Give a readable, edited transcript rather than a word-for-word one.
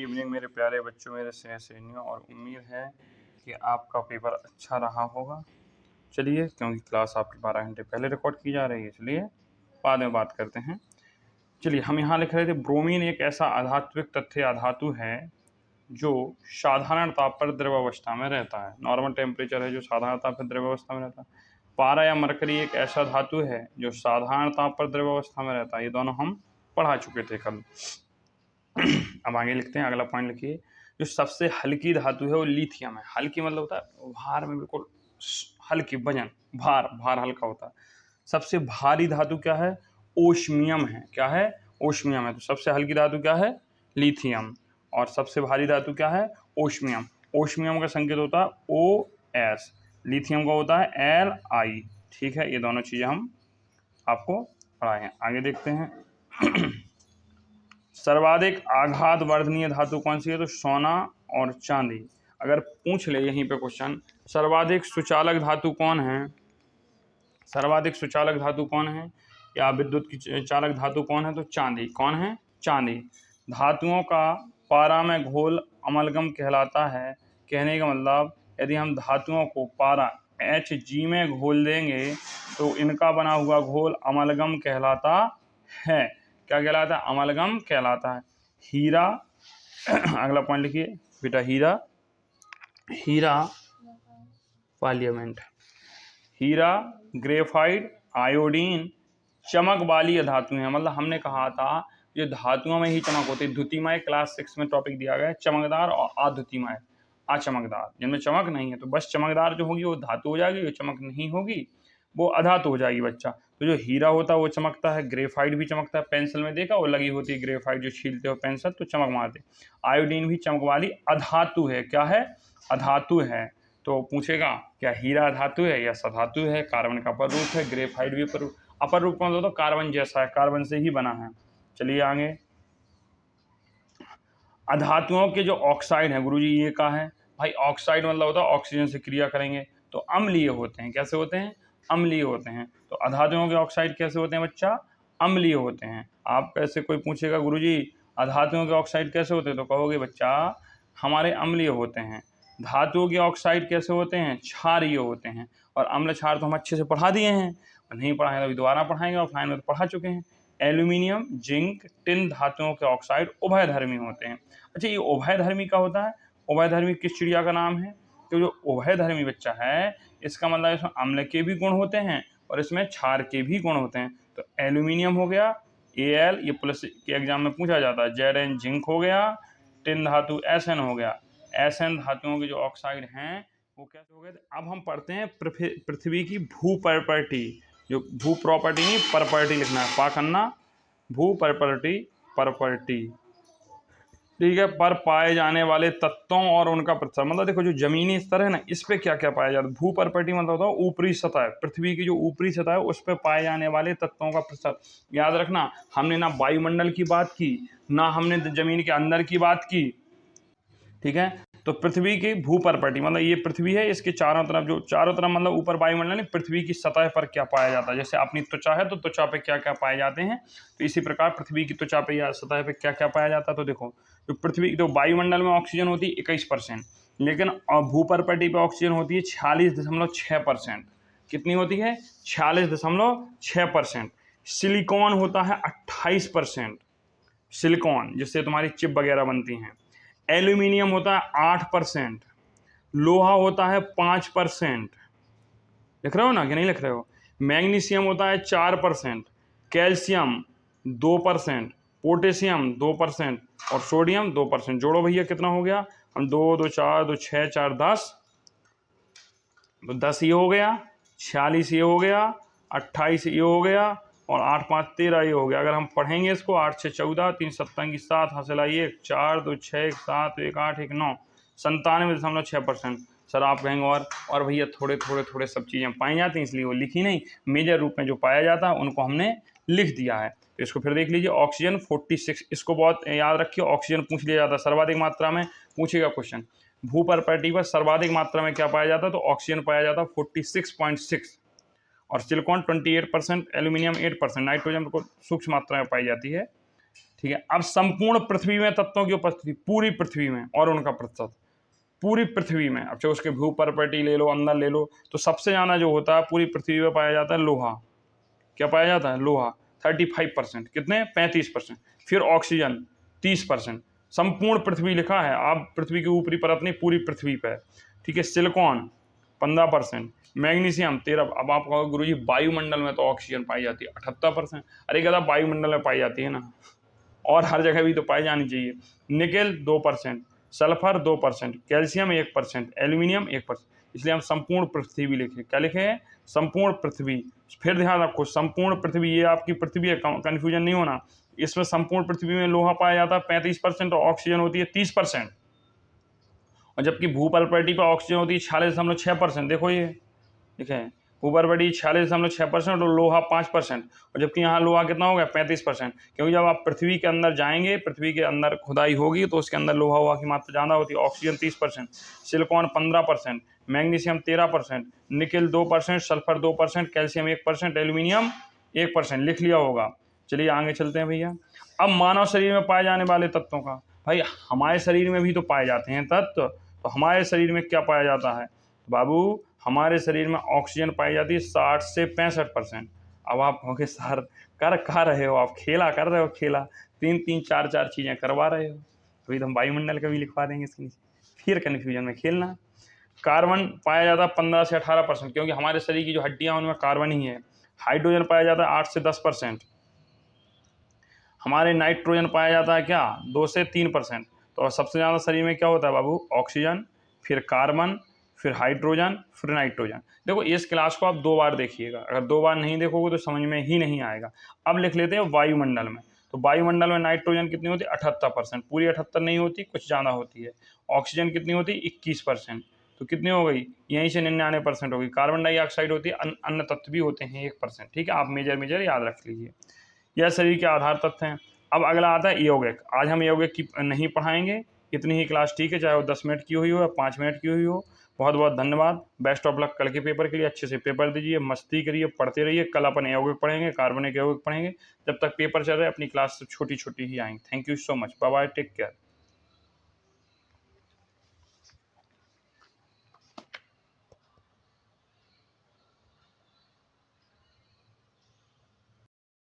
Evening मेरे प्यारे बच्चों, मेरे सहसैनियों, और उम्मीद है कि आपका पेपर अच्छा रहा होगा। चलिए, क्योंकि क्लास आपकी 12 घंटे पहले रिकॉर्ड की जा रही है, इसलिए बाद में बात करते हैं। चलिए, हम यहाँ लिख रहे थे ब्रोमीन एक ऐसा आधात्विक तथ्य अधातु है जो साधारण ताप पर द्रवावस्था में रहता है। नॉर्मल टेम्परेचर है जो साधारण ताप पर द्रवावस्था में रहता है। पारा या मरकरी एक ऐसा धातु है जो साधारण ताप पर द्रवावस्था में रहता है। ये दोनों हम पढ़ा चुके थे कल। अब आगे लिखते हैं, अगला पॉइंट लिखिए। जो सबसे हल्की धातु है वो लिथियम है। हल्की मतलब होता है भार में बिल्कुल हल्की, वजन, भार हल्का होता है। सबसे भारी धातु क्या है? ओस्मियम है। क्या है? ओस्मियम है। तो सबसे हल्की धातु क्या है? लिथियम। और सबसे भारी धातु क्या है? ओस्मियम। ओस्मियम का संकेत होता है OS, लिथियम का होता है Li। ठीक है, ये दोनों चीजें हम आपको पढ़ाए हैं। आगे देखते हैं। सर्वाधिक आघात वर्धनीय धातु कौन सी है? तो सोना और चांदी। अगर पूछ ले यहीं पे क्वेश्चन, सर्वाधिक सुचालक धातु कौन है? सर्वाधिक सुचालक धातु कौन है, या विद्युत की चालक धातु कौन है? तो चांदी। कौन है? चांदी। धातुओं का पारा में घोल अमलगम कहलाता है। कहने का मतलब, यदि हम धातुओं को पारा Hg में घोल देंगे तो इनका बना हुआ घोल अमलगम कहलाता है। क्या कहलाता है? अमलगम कहलाता है। हीरा अगला पॉइंट लिखिए बेटा, हीरा पार्लियामेंट, हीरा, ग्रेफाइट, आयोडीन चमक वाली धातु है। मतलब हमने कहा था ये धातुओं में ही चमक होती है। द्युतिमय क्लास 6 में टॉपिक दिया गया है, चमकदार और अद्युतिमय, अचमकदार। जिनमें चमक नहीं है तो बस चमकदार जो होगी वो धातु हो जाएगी, जो चमक नहीं होगी वो अधातु हो जाएगी बच्चा। तो जो हीरा होता है वो चमकता है, ग्रेफाइट भी चमकता है। पेंसिल में देखा वो लगी होती है ग्रेफाइट, जो छीलते हो पेंसिल तो चमक मारते। आयोडीन भी चमक वाली अधातु है। क्या है? अधातु है। तो पूछेगा क्या हीरा धातु है या सधातु है? कार्बन का अपर रूप है, ग्रेफाइट भी अपर रूप का मतलब तो कार्बन जैसा है, कार्बन से ही बना है। चलिए आगे। अधातुओं के जो ऑक्साइड है गुरुजी, ये का है भाई? ऑक्साइड मतलब होता है ऑक्सीजन से क्रिया करेंगे तो अम्लीय होते हैं। कैसे होते हैं? अम्लीय होते हैं। तो अधातुओं के ऑक्साइड कैसे होते हैं बच्चा? अम्लीय होते हैं। आप कैसे, कोई पूछेगा गुरुजी अधातुओं के ऑक्साइड कैसे होते हैं, तो कहोगे बच्चा हमारे अम्लीय होते हैं। धातुओं के ऑक्साइड कैसे होते हैं? क्षारीय होते हैं। और अम्ल क्षार तो हम अच्छे से पढ़ा दिए हैं, नहीं पढ़ाएंगे तो अभी दोबारा पढ़ाएंगे, और फाइनल में तो पढ़ा चुके हैं। एल्यूमिनियम, जिंक, टिन धातुओं के ऑक्साइड उभयधर्मी होते हैं। अच्छा, ये उभयधर्मी का होता है। उभयधर्मी किस चिड़िया का नाम है? तो जो उभयधर्मी बच्चा है इसका मतलब इसमें अम्ल के भी गुण होते हैं और इसमें क्षार के भी गुण होते हैं। तो एल्यूमिनियम हो गया Al, ये पुलिस के एग्जाम में पूछा जाता है। Zn जिंक हो गया, टिन धातु Sn हो गया। Sn धातुओं के जो ऑक्साइड हैं वो कैसे हो गए? अब हम पढ़ते हैं पृथ्वी की भू प्रॉपर्टी। जो भू प्रॉपर्टी नहीं, प्रॉपर्टी लिखना है, पा करना, भू प्रॉपर्टी। ठीक है, पर पाए जाने वाले तत्वों और उनका प्रतिशत। मतलब देखो जो जमीनी स्तर है ना, इस पे क्या क्या पाया जाता है। भू प्रॉपर्टी मतलब होता है ऊपरी सतह, पृथ्वी की जो ऊपरी सतह है उस पे पाए जाने वाले तत्वों का प्रतिशत। याद रखना, हमने ना वायुमंडल की बात की, ना हमने जमीन के अंदर की बात की। ठीक है, तो पृथ्वी की भू प्रॉपर्टी मतलब ये पृथ्वी है, इसके चारों तरफ, जो चारों तरफ मतलब ऊपर वायुमंडल है, पृथ्वी की सतह पर क्या पाया जाता है। जैसे अपनी त्वचा है तो त्वचा पे क्या क्या पाए जाते हैं, तो इसी प्रकार पृथ्वी की त्वचा पे या सतह पे क्या क्या पाया जाता है। तो देखो, जो पृथ्वी, तो वायुमंडल में ऑक्सीजन होती है 21%, लेकिन भू प्रॉपर्टी पे ऑक्सीजन होती है 46.6%। कितनी होती है? 46.6%। सिलिकॉन होता है 28%, सिलिकॉन जिससे तुम्हारी चिप वगैरह बनती हैं। एल्यूमिनियम होता है 8%, लोहा होता है 5%। लिख रहे हो ना कि नहीं लिख रहे हो? मैग्नीशियम होता है 4%, कैल्शियम 2%, पोटेशियम 2% और सोडियम 2%। जोड़ो भैया, कितना हो गया? हम 2 2 4 2 6 4 10, तो 10 ये हो गया, 46 ये हो गया, 28 ये हो गया और 8 5 13 ये हो गया। अगर हम पढ़ेंगे इसको, 8 6 14, 3 7 7, हासिल आई 1 4 2 6 1 7 1 8 1 9, 97.6%। सर आप कहेंगे और भैया थोड़े थोड़े थोड़े सब चीज़ें पाई जाती हैं इसलिए वो लिखी नहीं, मेजर रूप में जो पाया जाता है उनको हमने लिख दिया है। तो इसको फिर देख लीजिए, ऑक्सीजन 46, इसको बहुत याद रखिए, ऑक्सीजन पूछ लिया जाता है सर्वाधिक मात्रा में, पूछेगा क्वेश्चन। भू प्रॉपर्टी पर सर्वाधिक मात्रा में क्या पाया जाता है? तो ऑक्सीजन पाया जाता है 46.6 और सिलिकॉन 28%, एल्यूमिनियम 8%, नाइट्रोजन को सूक्ष्म मात्रा में पाई जाती है ठीक है। अब संपूर्ण पृथ्वी में तत्वों की उपस्थिति, पूरी पृथ्वी में और उनका प्रतिशत, पूरी पृथ्वी में। अब चाहे उसके भू प्रॉपर्टी ले लो, अंदर ले लो, तो सबसे ज़्यादा जो होता है पूरी पृथ्वी में पाया जाता है लोहा। क्या पाया जाता है? लोहा 35%। कितने? 35%। फिर ऑक्सीजन 30%। संपूर्ण पृथ्वी लिखा है, आप पृथ्वी की ऊपरी परत नहीं, पूरी पृथ्वी पे। ठीक है। सिलिकॉन 15%। मैग्नीशियम 13। अब आप कहोगे गुरु जी वायुमंडल में तो ऑक्सीजन पाई जाती है 78%। अरे कहता वायुमंडल में पाई जाती है ना, और हर जगह भी तो पाई जानी चाहिए। Nickel 2%, sulphur 2%, calcium 1%, aluminium 1%। इसलिए हम संपूर्ण पृथ्वी लिखे। क्या लिखे हैं? संपूर्ण पृथ्वी। फिर ध्यान रखो, संपूर्ण पृथ्वी, ये आपकी पृथ्वी है, कंफ्यूजन नहीं होना। इसमें संपूर्ण पृथ्वी में लोहा पाया जाता है 35% और ऑक्सीजन होती है 30%। और जबकि भू प्रॉपर्टी पर ऑक्सीजन होती है 46.6%। देखो ये ठीक है, ऊपर बड़ी 46.6% और लोहा 5%। और जबकि यहाँ लोहा कितना हो गया? 35%। क्योंकि जब आप पृथ्वी के अंदर जाएंगे, पृथ्वी के अंदर खुदाई होगी तो उसके अंदर लोहा वोहा की मात्रा ज़्यादा होती है। Oxygen 30%, silicon 15%, magnesium 13%, nickel 2%, sulphur 2%, calcium 1%, aluminium 1%। लिख लिया होगा। चलिए आगे चलते हैं भैया। अब मानव शरीर में पाए जाने वाले तत्वों का, भाई हमारे शरीर में भी तो पाए जाते हैं तत्व, तो हमारे शरीर में क्या पाया जाता है? तो बाबू हमारे शरीर में ऑक्सीजन पाई जाती है 60 से 65%। अब आप कहोगे सर कर कहा रहे हो, आप खेला कर रहे हो, खेला 3-3 4-4 चीज़ें करवा रहे हो, तो एकदम वायुमंडल का भी लिखवा देंगे इसके नीचे, फिर कन्फ्यूजन में खेलना। कार्बन पाया जाता है 15 से 18%, क्योंकि हमारे शरीर की जो हड्डियां उनमें कार्बन ही है। हाइड्रोजन पाया जाता है 8 से 10%। हमारे नाइट्रोजन पाया जाता है क्या? 2 से 3%। तो सबसे ज़्यादा शरीर में क्या होता है बाबू? ऑक्सीजन, फिर कार्बन, फिर हाइड्रोजन, फिर नाइट्रोजन। देखो इस क्लास को आप 2 बार देखिएगा, अगर 2 बार नहीं देखोगे तो समझ में ही नहीं आएगा। अब लिख लेते हैं वायुमंडल में। तो वायुमंडल में नाइट्रोजन कितनी होती है? 78%। पूरी 78 नहीं होती, कुछ ज़्यादा होती है। ऑक्सीजन कितनी होती है? 21%। तो कितनी हो गई? यहीं से 99% हो गई। कार्बन डाइऑक्साइड होती है, अन्य तत्व भी होते हैं 1%। ठीक है, आप मेजर याद रख लीजिए। यह शरीर के आधार तत्व हैं। अब अगला आता है यौगिक। आज हम यौगिक की नहीं पढ़ाएंगे, इतनी ही क्लास ठीक है, चाहे वो 10 मिनट की हुई हो या 5 मिनट की हुई हो। बहुत बहुत धन्यवाद। बेस्ट ऑफ लक कल के पेपर के लिए। अच्छे से पेपर दीजिए, मस्ती करिए, पढ़ते रहिए। कल अपन यौगिक पढ़ेंगे, कार्बनिक यौगिक पढ़ेंगे। जब तक पेपर चल रहे अपनी क्लास छोटी छोटी ही आएंगे। Thank you so much. Bye bye, take care.